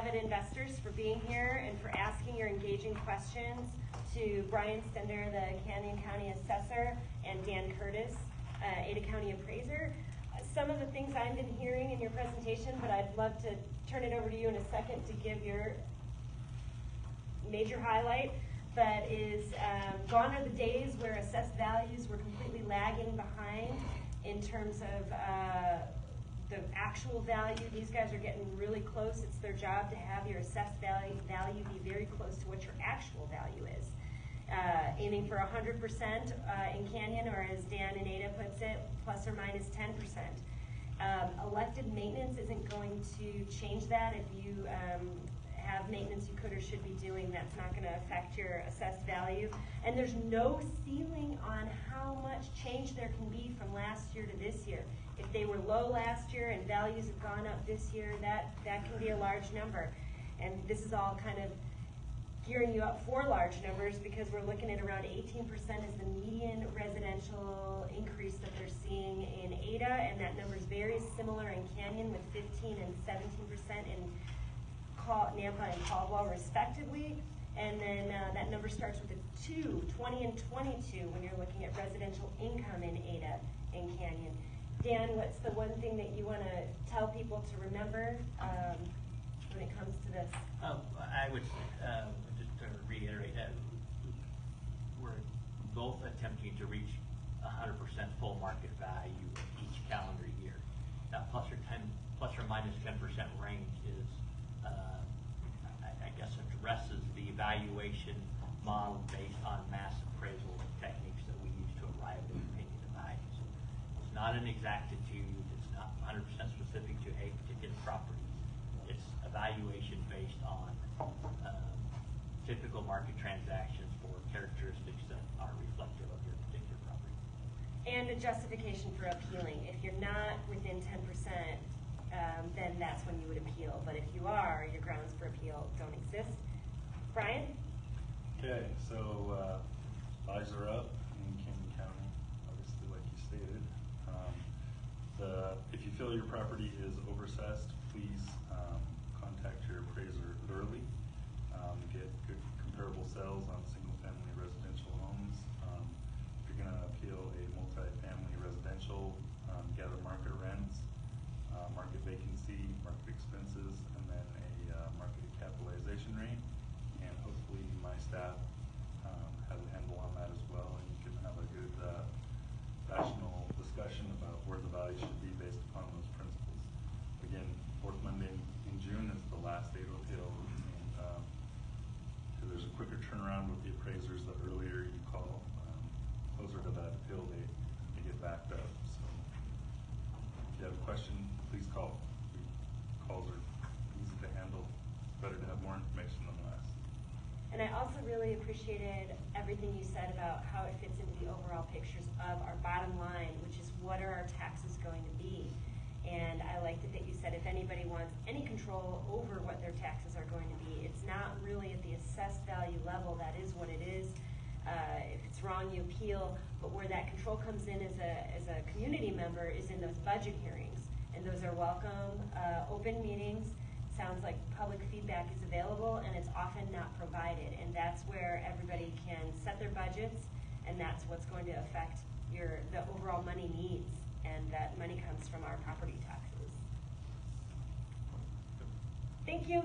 AVID Investors for being here and for asking your engaging questions, to Brian Stender, the Canyon County Assessor, and Dan Curtis, Ada County Appraiser. Some of the things I've been hearing in your presentation, but I'd love to turn it over to you in a second to give your major highlight, but is gone are the days where assessed values were completely lagging behind in terms of the actual value. These guys are getting really close. It's their job to have your assessed value be very close to what your actual value is. Aiming for 100% in Canyon, or as Dan and Ada puts it, plus or minus 10%. Elected maintenance isn't going to change that. If you have maintenance you could or should be doing, that's not going to affect your assessed value. And there's no ceiling on how much change there can be from last year to this year. If they were low last year and values have gone up this year, that can be a large number. And this is all kind of gearing you up for large numbers, because we're looking at around 18% as the median residential increase that they're seeing in Ada, and that number is very similar in Canyon with 15 and 17% in Nampa and Caldwell respectively. And then that number starts with a 2, 20 and 22 when you're looking at residential income in Ada and Canyon. Dan, what's the one thing that you want to tell people to remember when it comes to this? I would just to reiterate that we're both attempting to reach 100% full market value each calendar year. That plus or minus 10% range is, I guess, addresses the evaluation model based on mass appraisal techniques that we use to arrive at opinion of values. It's not an exactitude. It's not 100% specific to a particular property. It's evaluation based on typical market transactions for characteristics that are reflective of your particular property. And a justification for appealing. If you're not within 10%, then that's when you would appeal. But if you are, your grounds for appeal don't exist. Brian? Okay, so eyes are up in Canyon County, obviously, like you stated. If you feel your property is overassessed, please contact your appraiser early. Get good comparable sales on single-family residential homes. If you're going to appeal a multi-family residential, gather market rents, market vacancy, market expenses, and then a market capitalization rate. And hopefully my staff has a handle on that as well, and you can have a good rational discussion about where the value should be based upon those principles. Again, fourth Monday in June is the last day to appeal, and there's a quicker turnaround with the appraisers the earlier you call. Closer to that appeal date, they get backed up. So if you have a question, please call. Calls are easy to handle. It's better to have more information than less. And I also really appreciated everything you said about how it fits into the overall pictures of our bottom line, which is what are our taxes going to be. And I liked it that you said if anybody wants any control over what their taxes are going to be, it's not really at the assessed value level. That is what it is. If it's wrong, you appeal. But where that control comes in as a community member is in those budget hearings. And those are welcome, open meetings. Sounds like public feedback is available, and it's often not provided. And that's where everybody can set their budgets, and that's what's going to affect the overall money needs. And that money comes from our property taxes. Thank you.